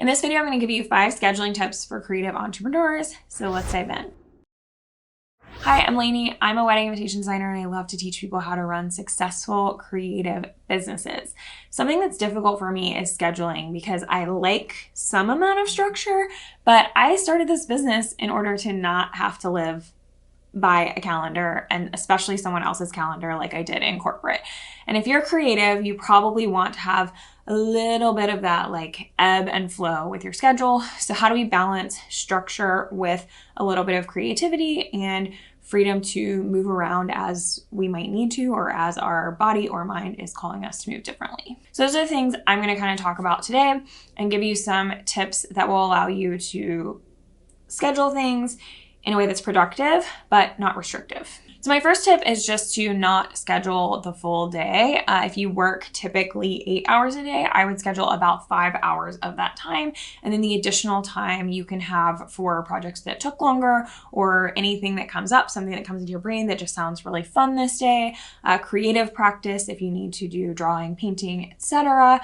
In this video, I'm going to give you 5 scheduling tips for creative entrepreneurs. So let's dive in. Hi, I'm Laney. I'm a wedding invitation designer and I love to teach people how to run successful creative businesses. Something that's difficult for me is scheduling because I like some amount of structure, but I started this business in order to not have to live by a calendar, and especially someone else's calendar like I did in corporate. And if you're creative, you probably want to have a little bit of that like ebb and flow with your schedule. So how do we balance structure with a little bit of creativity and freedom to move around as we might need to, or as our body or mind is calling us to move differently? So those are the things I'm going to kind of talk about today and give you some tips that will allow you to schedule things in a way that's productive, but not restrictive. So my first tip is just to not schedule the full day. If you work typically 8 hours a day, I would schedule about 5 hours of that time. And then the additional time you can have for projects that took longer or anything that comes up, something that comes into your brain that just sounds really fun this day, creative practice if you need to do drawing, painting, etc.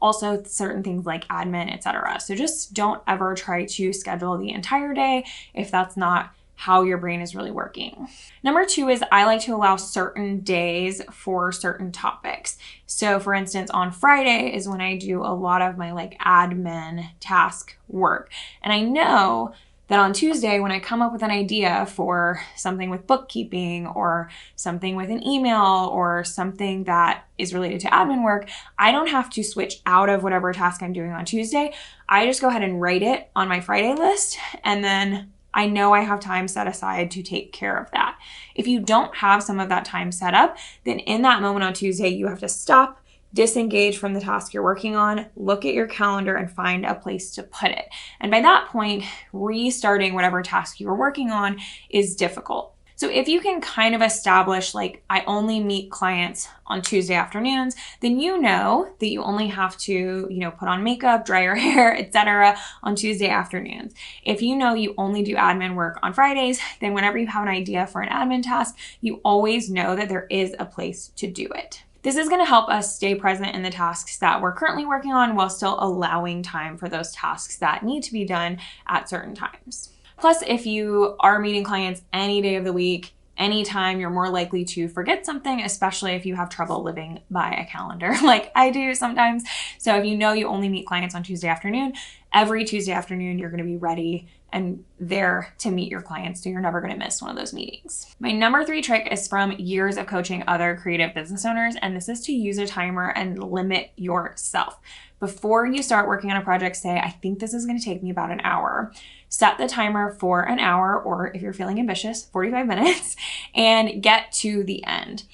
Also certain things like admin, etc. So just don't ever try to schedule the entire day if that's not how your brain is really working. Number 2 is I like to allow certain days for certain topics. So for instance, on Friday is when I do a lot of my like admin task work. And I know that on Tuesday, when I come up with an idea for something with bookkeeping or something with an email or something that is related to admin work, I don't have to switch out of whatever task I'm doing on Tuesday. I just go ahead and write it on my Friday list, and then I know I have time set aside to take care of that. If you don't have some of that time set up, then in that moment on Tuesday, you have to stop, disengage from the task you're working on, look at your calendar and find a place to put it. And by that point, restarting whatever task you were working on is difficult. So if you can kind of establish like, I only meet clients on Tuesday afternoons, then you know that you only have to, put on makeup, dry your hair, etc. on Tuesday afternoons. If you know you only do admin work on Fridays, then whenever you have an idea for an admin task, you always know that there is a place to do it. This is going to help us stay present in the tasks that we're currently working on while still allowing time for those tasks that need to be done at certain times. Plus, if you are meeting clients any day of the week, anytime, you're more likely to forget something, especially if you have trouble living by a calendar like I do sometimes. So if you know you only meet clients on Tuesday afternoon, every Tuesday afternoon, you're going to be ready and there to meet your clients, so you're never going to miss one of those meetings. My number 3 trick is from years of coaching other creative business owners, and this is to use a timer and limit yourself. Before you start working on a project, say, I think this is going to take me about an hour. Set the timer for an hour, or if you're feeling ambitious, 45 minutes, and get to the end.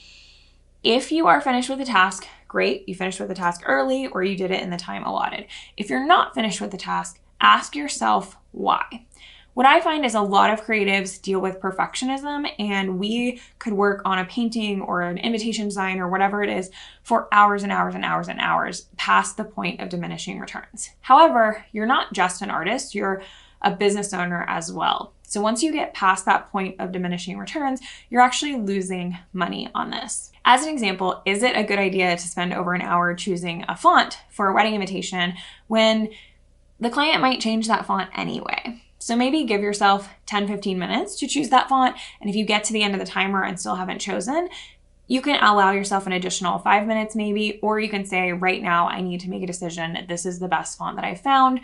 If you are finished with the task, great, you finished with the task early, or you did it in the time allotted. If you're not finished with the task, ask yourself why. What I find is a lot of creatives deal with perfectionism, and we could work on a painting or an invitation design or whatever it is for hours and hours and hours and hours past the point of diminishing returns. However, you're not just an artist, you're a business owner as well. So once you get past that point of diminishing returns, you're actually losing money on this. As an example, is it a good idea to spend over an hour choosing a font for a wedding invitation when the client might change that font anyway? So maybe give yourself 10-15 minutes to choose that font. And if you get to the end of the timer and still haven't chosen, you can allow yourself an additional 5 minutes maybe, or you can say, right now, I need to make a decision. This is the best font that I found.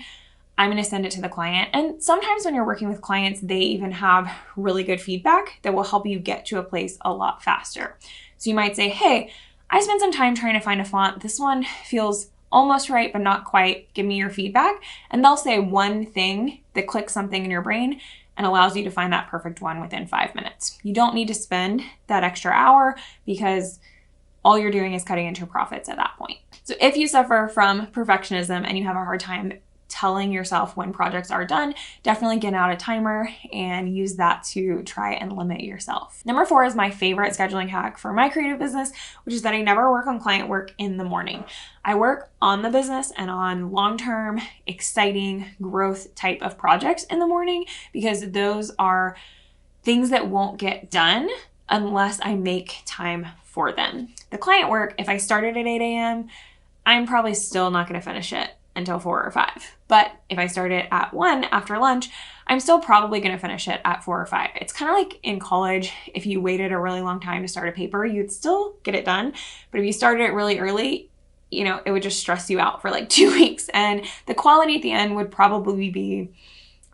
I'm going to send it to the client. And sometimes when you're working with clients, they even have really good feedback that will help you get to a place a lot faster. So you might say, hey, I spent some time trying to find a font. This one feels almost right, but not quite. Give me your feedback. And they'll say one thing that clicks something in your brain and allows you to find that perfect one within 5 minutes. You don't need to spend that extra hour because all you're doing is cutting into your profits at that point. So if you suffer from perfectionism and you have a hard time telling yourself when projects are done, definitely get out a timer and use that to try and limit yourself. Number 4 is my favorite scheduling hack for my creative business, which is that I never work on client work in the morning. I work on the business and on long-term, exciting growth type of projects in the morning because those are things that won't get done unless I make time for them. The client work, if I started at 8 a.m., I'm probably still not going to finish it until 4 or 5. But if I start it at 1 after lunch, I'm still probably going to finish it at 4 or 5. It's kind of like in college, if you waited a really long time to start a paper, you'd still get it done. But if you started it really early, you know, it would just stress you out for like 2 weeks. And the quality at the end would probably be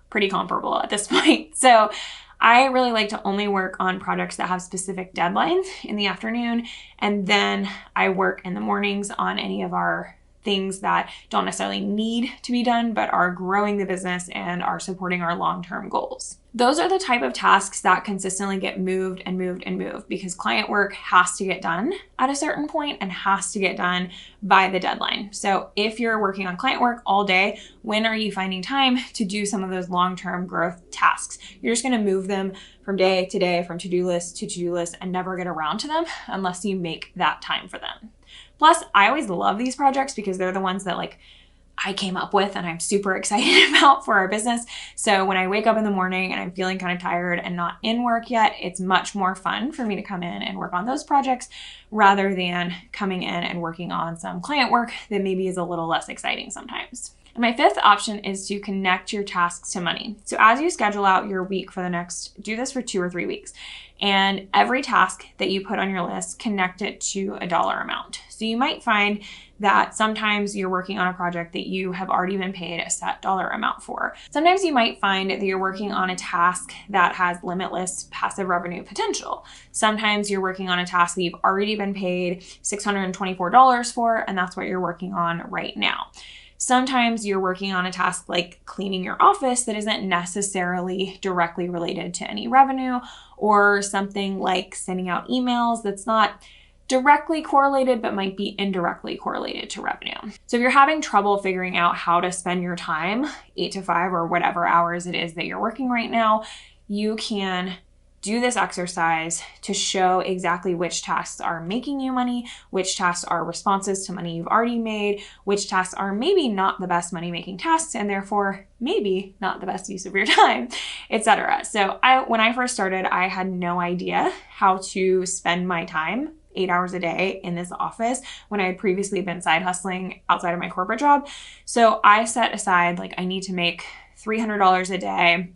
pretty comparable at this point. So I really like to only work on projects that have specific deadlines in the afternoon. And then I work in the mornings on any of our things that don't necessarily need to be done, but are growing the business and are supporting our long-term goals. Those are the type of tasks that consistently get moved and moved and moved because client work has to get done at a certain point and has to get done by the deadline. So if you're working on client work all day, when are you finding time to do some of those long-term growth tasks? You're just going to move them from day to day, from to-do list to to-do list, and never get around to them unless you make that time for them. Plus, I always love these projects because they're the ones that like I came up with and I'm super excited about for our business. So when I wake up in the morning and I'm feeling kind of tired and not in work yet, it's much more fun for me to come in and work on those projects rather than coming in and working on some client work that maybe is a little less exciting sometimes. And my fifth option is to connect your tasks to money. So as you schedule out your week for the next, do this for 2 or 3 weeks. And every task that you put on your list, connect it to a dollar amount. So you might find that sometimes you're working on a project that you have already been paid a set dollar amount for. Sometimes you might find that you're working on a task that has limitless passive revenue potential. Sometimes you're working on a task that you've already been paid $624 for, and that's what you're working on right now. Sometimes you're working on a task like cleaning your office that isn't necessarily directly related to any revenue, or something like sending out emails that's not directly correlated but might be indirectly correlated to revenue. So if you're having trouble figuring out how to spend your time, 8 to 5 or whatever hours it is that you're working right now, you can do this exercise to show exactly which tasks are making you money, which tasks are responses to money you've already made, which tasks are maybe not the best money-making tasks and therefore maybe not the best use of your time, etc. So when I first started, I had no idea how to spend my time 8 hours a day in this office when I had previously been side hustling outside of my corporate job. So I set aside, like, I need to make $300 a day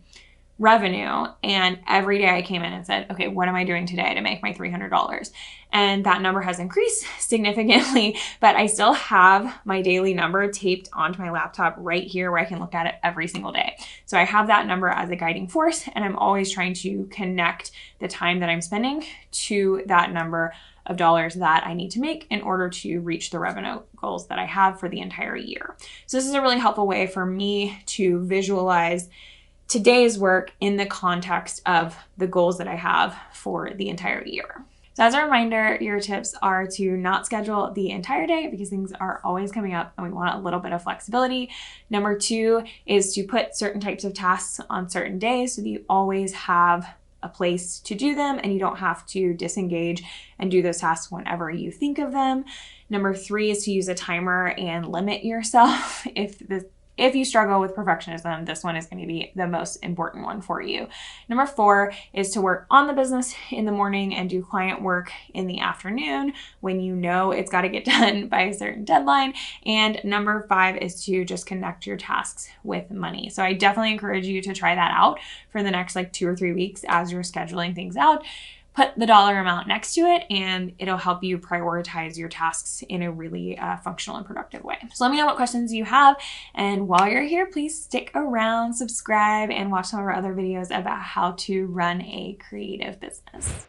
revenue. And every day I came in and said, okay, what am I doing today to make my $300? And that number has increased significantly, but I still have my daily number taped onto my laptop right here where I can look at it every single day. So I have that number as a guiding force, and I'm always trying to connect the time that I'm spending to that number of dollars that I need to make in order to reach the revenue goals that I have for the entire year. So this is a really helpful way for me to visualize today's work in the context of the goals that I have for the entire year. So as a reminder, your tips are to not schedule the entire day because things are always coming up and we want a little bit of flexibility. Number 2 is to put certain types of tasks on certain days so that you always have a place to do them and you don't have to disengage and do those tasks whenever you think of them. Number 3 is to use a timer and limit yourself. If you struggle with perfectionism, this one is going to be the most important one for you. Number 4 is to work on the business in the morning and do client work in the afternoon when you know it's got to get done by a certain deadline. And number 5 is to just connect your tasks with money. So I definitely encourage you to try that out for the next 2 or 3 weeks as you're scheduling things out. Put the dollar amount next to it and it'll help you prioritize your tasks in a really functional and productive way. So let me know what questions you have. And while you're here, please stick around, subscribe, and watch some of our other videos about how to run a creative business.